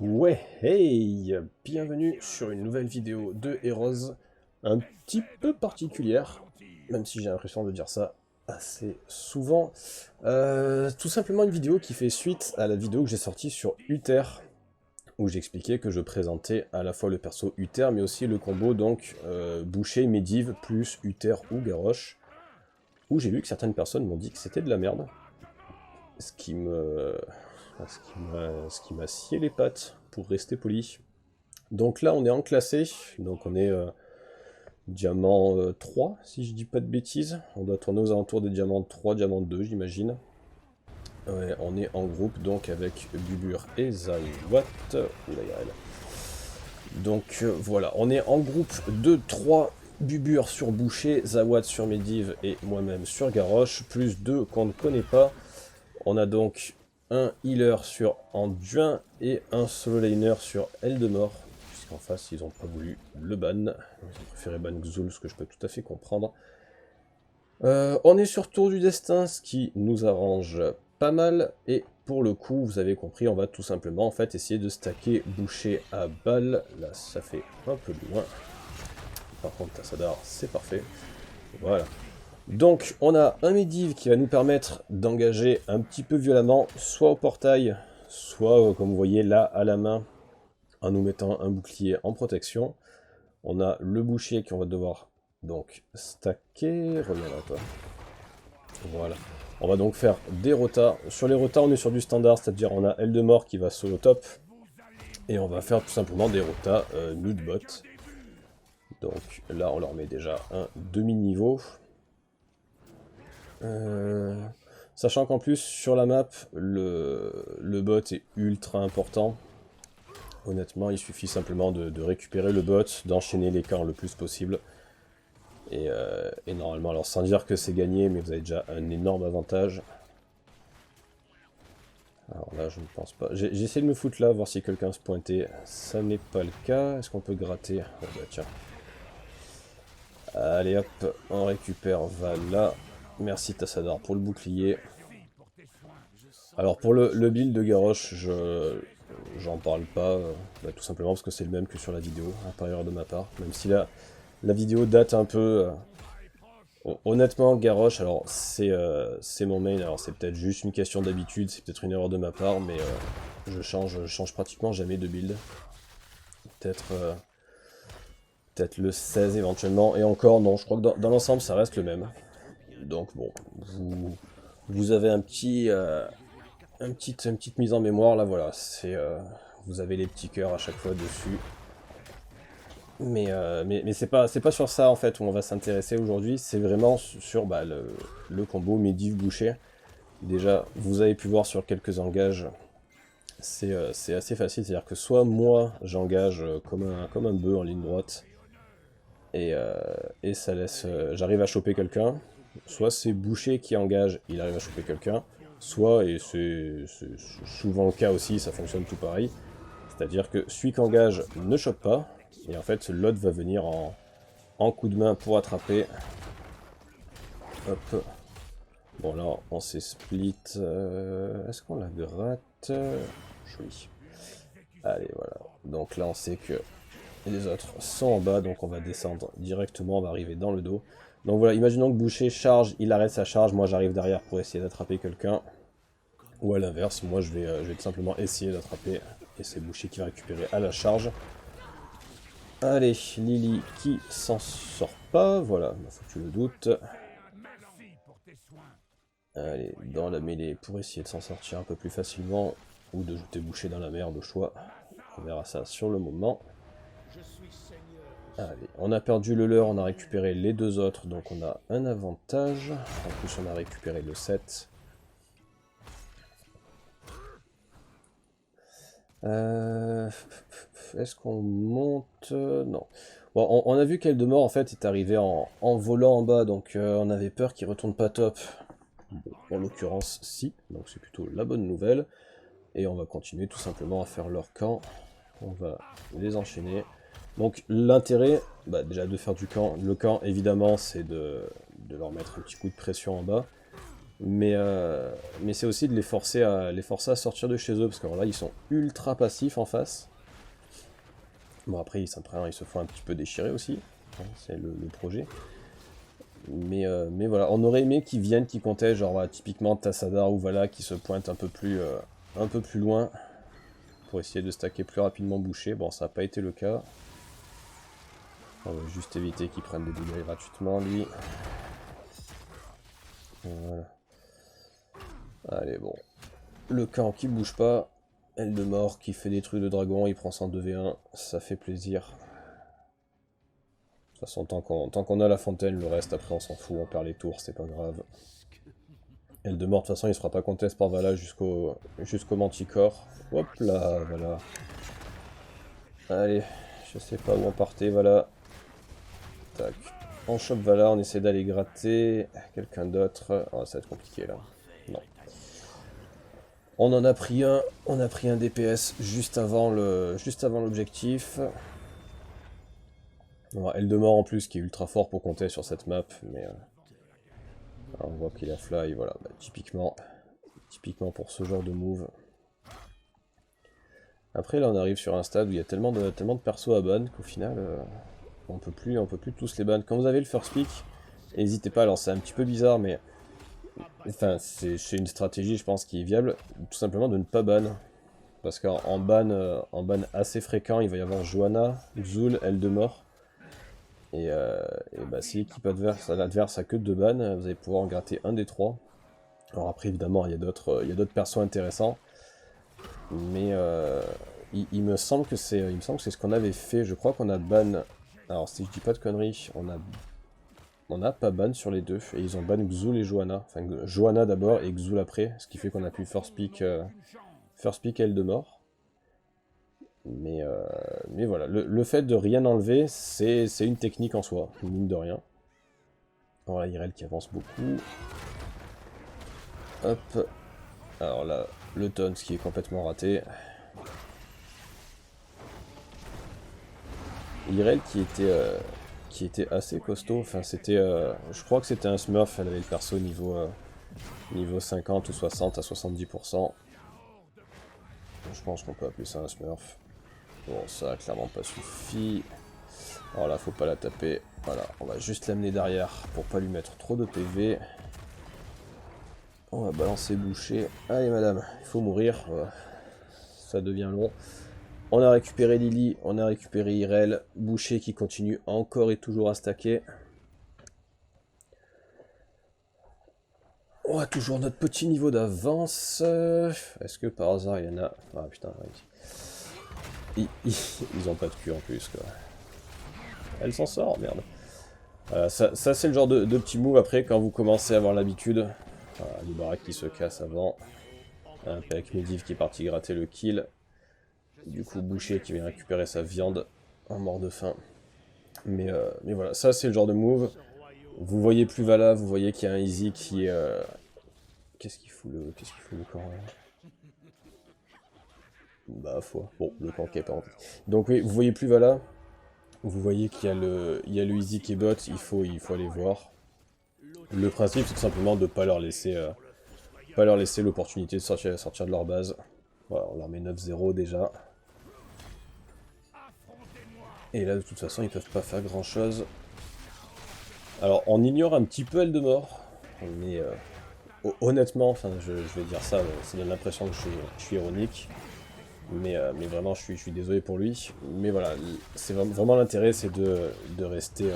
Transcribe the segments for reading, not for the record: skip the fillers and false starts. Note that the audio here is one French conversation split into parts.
Ouais, hey, bienvenue sur une nouvelle vidéo de Heroes, un petit peu particulière, même si j'ai l'impression de dire ça assez souvent. Tout simplement une vidéo qui fait suite à la vidéo que j'ai sortie sur Uther, où j'expliquais que je présentais à la fois le perso Uther, mais aussi le combo donc boucher, Medivh, plus Uther ou Garrosh, où j'ai vu que certaines personnes m'ont dit que c'était de la merde, ce qui me... ce qui m'a scié les pattes, pour rester poli. Donc là, on est en classé, donc on est diamant 3, si je dis pas de bêtises. On doit tourner aux alentours des diamants 3, diamant 2, j'imagine. Ouais, on est en groupe, donc avec Bubur et Zawat. Oula, y'a elle. Donc voilà, on est en groupe de 3, Bubur sur Boucher, Zawat sur Medivh et moi-même sur Garrosh, plus 2 qu'on ne connaît pas. On a donc un healer sur Anduin et un solo laner sur Eldemort. En face, ils n'ont pas voulu le ban. Ils ont préféré ban Xul, ce que je peux tout à fait comprendre. On est sur Tour du Destin, ce qui nous arrange pas mal. Et pour le coup, vous avez compris, on va tout simplement en fait essayer de stacker Boucher à balle. Là, ça fait un peu loin. Par contre, Tassadar, c'est parfait. Voilà. Donc, on a un Medivh qui va nous permettre d'engager un petit peu violemment, soit au portail, soit, comme vous voyez là, à la main, en nous mettant un bouclier en protection. On a le boucher qu'on va devoir donc stacker. Reviens là toi. Voilà. On va donc faire des rotas. Sur les rotas, on est sur du standard, c'est-à-dire on a Eldemort qui va solo top. Et on va faire tout simplement des rotas mid-bot. Donc là, on leur met déjà un demi-niveau. Sachant qu'en plus, sur la map, le bot est ultra important. Honnêtement, il suffit simplement de récupérer le bot, d'enchaîner les camps le plus possible. Et normalement, alors sans dire que c'est gagné, mais vous avez déjà un énorme avantage. Alors là, je ne pense pas. J'ai essayé de me foutre là, voir si quelqu'un se pointait. Ça n'est pas le cas. Est-ce qu'on peut gratter? Oh bah tiens. Allez hop, on récupère Vala. Merci Tassadar pour le bouclier. Alors pour le build de Garrosh, j'en parle pas, bah, tout simplement parce que c'est le même que sur la vidéo, à par erreur de ma part. Même si la vidéo date un peu. Honnêtement, Garrosh, alors c'est mon main, alors c'est peut-être juste une question d'habitude, c'est peut-être une erreur de ma part, mais je change pratiquement jamais de build. Peut-être le 16 éventuellement, et encore non, je crois que dans l'ensemble ça reste le même. Donc bon, vous avez une petite mise en mémoire là, voilà, vous avez les petits cœurs à chaque fois dessus. Mais c'est pas sur ça en fait où on va s'intéresser aujourd'hui, c'est vraiment sur bah, le combo Medivh Boucher. Déjà, vous avez pu voir sur quelques engages, c'est assez facile, c'est-à-dire que soit moi j'engage comme un bœuf en ligne droite, et ça laisse, j'arrive à choper quelqu'un, soit c'est Boucher qui engage, il arrive à choper quelqu'un, soit, et c'est souvent le cas aussi, ça fonctionne tout pareil, c'est-à-dire que celui qui engage ne chope pas, et en fait l'autre va venir en coup de main pour attraper. Hop. Bon là on s'est split. Est-ce qu'on la gratte? Joli. Allez voilà. Donc là on sait que les autres sont en bas, donc on va descendre directement, on va arriver dans le dos. Donc voilà, imaginons que Boucher charge, il arrête sa charge, moi j'arrive derrière pour essayer d'attraper quelqu'un. Ou à l'inverse, moi je vais tout simplement essayer d'attraper, et c'est Boucher qui va récupérer à la charge. Allez, Lily qui s'en sort pas, voilà, faut que tu le doutes. Allez, dans la mêlée pour essayer de s'en sortir un peu plus facilement, ou de jeter Boucher dans la mer, le choix. On verra ça sur le moment. Allez, on a perdu le leur, on a récupéré les deux autres, donc on a un avantage. En plus on a récupéré le 7. Est-ce qu'on monte? Non. Bon, on a vu qu'Eldemort en fait est arrivé en volant en bas, donc on avait peur qu'il retourne pas top. Bon, en l'occurrence, si, donc c'est plutôt la bonne nouvelle. Et on va continuer tout simplement à faire leur camp. On va les enchaîner. Donc l'intérêt, bah, déjà de faire le camp évidemment, c'est de leur mettre un petit coup de pression en bas. Mais c'est aussi de les forcer à sortir de chez eux, parce que alors là, ils sont ultra passifs en face. Bon, après, ils se font un petit peu déchirer aussi, hein, c'est le projet. Mais voilà, on aurait aimé qu'ils viennent, qu'ils comptaient, genre voilà, typiquement Tassadar ou Vala qui se pointent un peu plus loin pour essayer de stacker plus rapidement Boucher. Bon, ça n'a pas été le cas. On va juste éviter qu'il prenne des dégâts gratuitement, lui. Voilà. Allez, bon. Le camp qui bouge pas. Eldemort qui fait des trucs de dragon, il prend 102v1, ça fait plaisir. De toute façon, tant qu'on a la fontaine, le reste, après, on s'en fout, on perd les tours, c'est pas grave. Eldemort, de toute façon, il se fera pas contest par Vala jusqu'au Manticore. Hop là, voilà. Allez, je sais pas où on partait, voilà. Tac. On chope Vala, on essaie d'aller gratter. Quelqu'un d'autre. Oh, ça va être compliqué là. Non. On en a pris un. On a pris un DPS juste avant l'objectif. Bon, Eldemort en plus qui est ultra fort pour compter sur cette map, mais on voit qu'il a fly, voilà, bah, typiquement pour ce genre de move. Après là on arrive sur un stade où il y a tellement de persos à ban qu'au final on peut plus tous les ban. Quand vous avez le first pick, n'hésitez pas, alors c'est un petit peu bizarre mais enfin c'est une stratégie je pense qui est viable, tout simplement de ne pas ban. Parce qu'en ban assez fréquent il va y avoir Johanna, Xul, Eldemort. Et bah, si l'équipe adverse a que 2 bans, vous allez pouvoir en gratter un des 3. Alors après évidemment il y a d'autres persos intéressants. Mais il me semble que c'est ce qu'on avait fait. Je crois qu'on a ban. Alors si je dis pas de conneries, on a pas ban sur les deux. Et ils ont ban Xul et Johanna. Enfin Johanna d'abord et Xul après. Ce qui fait qu'on a pu first pick Eldemort. Mais voilà, le fait de rien enlever, c'est une technique en soi, mine de rien. Voilà, Irel qui avance beaucoup. Hop. Alors là, le taunt qui est complètement raté. Irel qui était assez costaud. Enfin, c'était, je crois que c'était un smurf. Elle avait le perso niveau 50 ou 60 à 70%. Je pense qu'on peut appeler ça un smurf. Bon, ça a clairement pas suffi. Alors là, faut pas la taper. Voilà, on va juste l'amener derrière pour pas lui mettre trop de PV. On va balancer Boucher. Allez madame, il faut mourir. Ça devient long. On a récupéré Lily, on a récupéré Irel. Boucher qui continue encore et toujours à stacker. On a toujours notre petit niveau d'avance. Est-ce que par hasard il y en a... Ah putain, ils ont pas de cul en plus quoi. Elle s'en sort, merde. Voilà, ça c'est le genre de petit move après quand vous commencez à avoir l'habitude. Voilà, les baraques qui se cassent avant. Un Pek Medivh qui est parti gratter le kill. Du coup Boucher qui vient récupérer sa viande en mort de faim. Mais voilà, ça c'est le genre de move. Vous voyez plus Vala, vous voyez qu'il y a un Easy qui est... Qu'est-ce qu'il fout le camp là? Bah foi. Bon, le camp qui est pas rempli. Donc oui, vous voyez plus Vala. Vous voyez qu'il y a le Easy qui est bot, il faut aller voir. Le principe c'est tout simplement de pas leur laisser l'opportunité de sortir de leur base. Voilà, on leur met 9-0 déjà. Et là de toute façon ils peuvent pas faire grand chose. Alors on ignore un petit peu Eldemort, mais honnêtement, enfin je vais dire ça, ça donne l'impression que je suis ironique. Mais vraiment je suis désolé pour lui. Mais voilà, c'est vraiment l'intérêt c'est de rester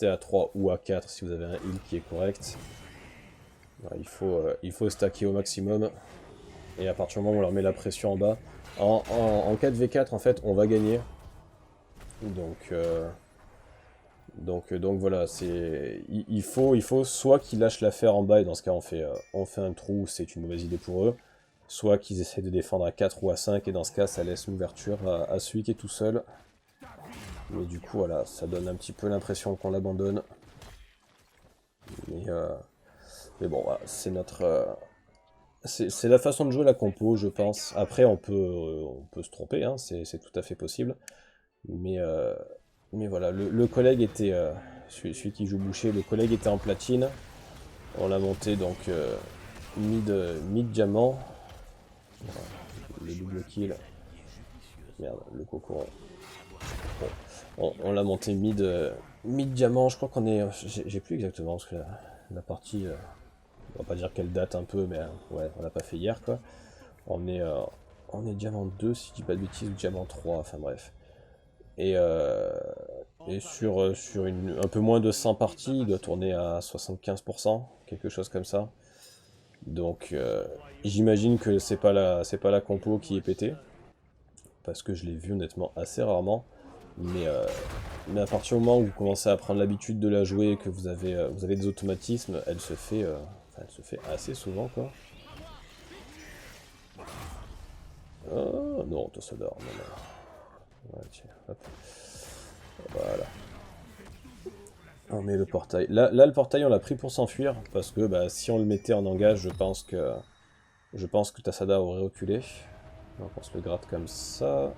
à 3 ou à 4 si vous avez un heal qui est correct. Alors, il faut stacker au maximum. Et à partir du moment où on leur met la pression en bas, en 4v4 en fait on va gagner. Donc voilà, il faut soit qu'ils lâchent l'affaire en bas et dans ce cas on fait un trou, c'est une mauvaise idée pour eux. Soit qu'ils essaient de défendre à 4 ou à 5 et dans ce cas ça laisse l'ouverture à celui qui est tout seul. Mais du coup voilà, ça donne un petit peu l'impression qu'on l'abandonne. Mais bon voilà, c'est c'est la façon de jouer la compo je pense. Après on peut se tromper, hein, c'est tout à fait possible. Mais voilà, le collègue était, celui qui joue Boucher, le collègue était en platine. On l'a monté donc mid diamant. Voilà, le double kill. Merde, le coco. Bon, on l'a monté mid diamant. Je crois qu'on est. J'ai plus exactement parce que la partie. On va pas dire qu'elle date un peu, mais ouais, on l'a pas fait hier quoi. On est diamant 2 si je dis pas de bêtises, ou diamant 3, enfin bref. Et sur un peu moins de 100 parties, il doit tourner à 75%, quelque chose comme ça. Donc j'imagine que c'est pas la compo qui est pétée, parce que je l'ai vu honnêtement assez rarement. Mais à partir du moment où vous commencez à prendre l'habitude de la jouer, que vous avez des automatismes, elle se fait assez souvent quoi. Oh non, toi ça dort, non, non. Ouais, tiens, hop. Voilà. On met le portail. Là, le portail, on l'a pris pour s'enfuir, parce que bah, si on le mettait en engage, je pense que Tassada aurait reculé. Donc on se le gratte comme ça.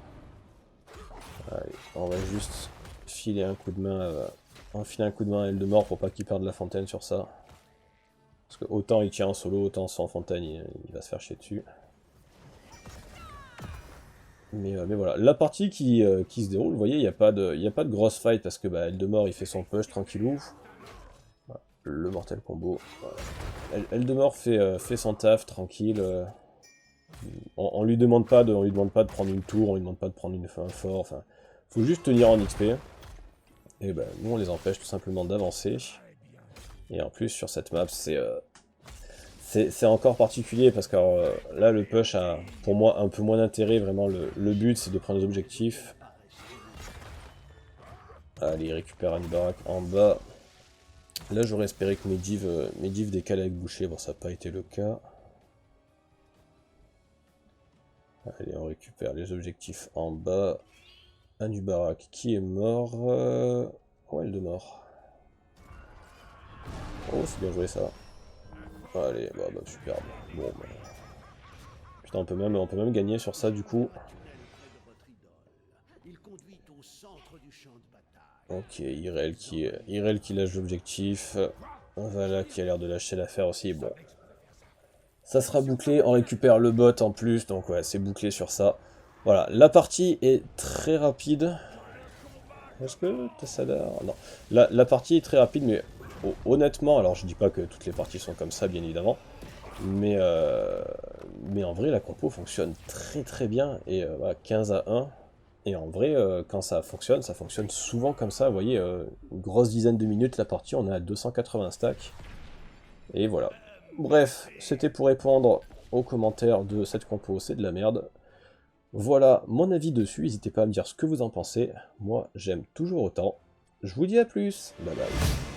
Allez, on va juste filer un coup de main, enfiler un coup de main à Eldemort pour pas qu'il perde la fontaine sur ça. Parce que autant il tient en solo, autant sans fontaine, il va se faire chier dessus. Mais voilà, la partie qui se déroule, vous voyez, il n'y a pas de grosse fight parce que bah, Eldemort il fait son push tranquillou. Voilà, le mortel combo. Voilà. Eldemort fait son taf tranquille. On lui demande pas de prendre une tour, on lui demande pas de prendre un fort. Enfin, faut juste tenir en XP. Et ben nous on les empêche tout simplement d'avancer. Et en plus sur cette map c'est encore particulier parce que là le push a pour moi un peu moins d'intérêt, vraiment le but c'est de prendre les objectifs. Allez, il récupère un baraque en bas. Là j'aurais espéré que Medivh décale avec boucher, bon ça n'a pas été le cas. Allez, on récupère les objectifs en bas. Un du baraque qui est mort. Ouais, elle de mort. Oh, c'est bien joué ça. Allez, bah superbe. Bon, bah. Putain, on peut même gagner sur ça du coup. Ok, Irel qui lâche l'objectif. Voilà, qui a l'air de lâcher l'affaire aussi. Bon. Ça sera bouclé, on récupère le bot en plus, donc ouais, c'est bouclé sur ça. Voilà, la partie est très rapide. Est-ce que Tassada... Non. La partie est très rapide, mais honnêtement, alors je dis pas que toutes les parties sont comme ça, bien évidemment. Mais en vrai, la compo fonctionne très très bien. Et voilà, 15 à 1. Et en vrai, quand ça fonctionne souvent comme ça. Vous voyez, une grosse dizaine de minutes la partie, on est à 280 stacks. Et voilà. Bref, c'était pour répondre aux commentaires de cette compo, c'est de la merde. Voilà mon avis dessus, n'hésitez pas à me dire ce que vous en pensez. Moi, j'aime toujours autant. Je vous dis à plus, bye bye.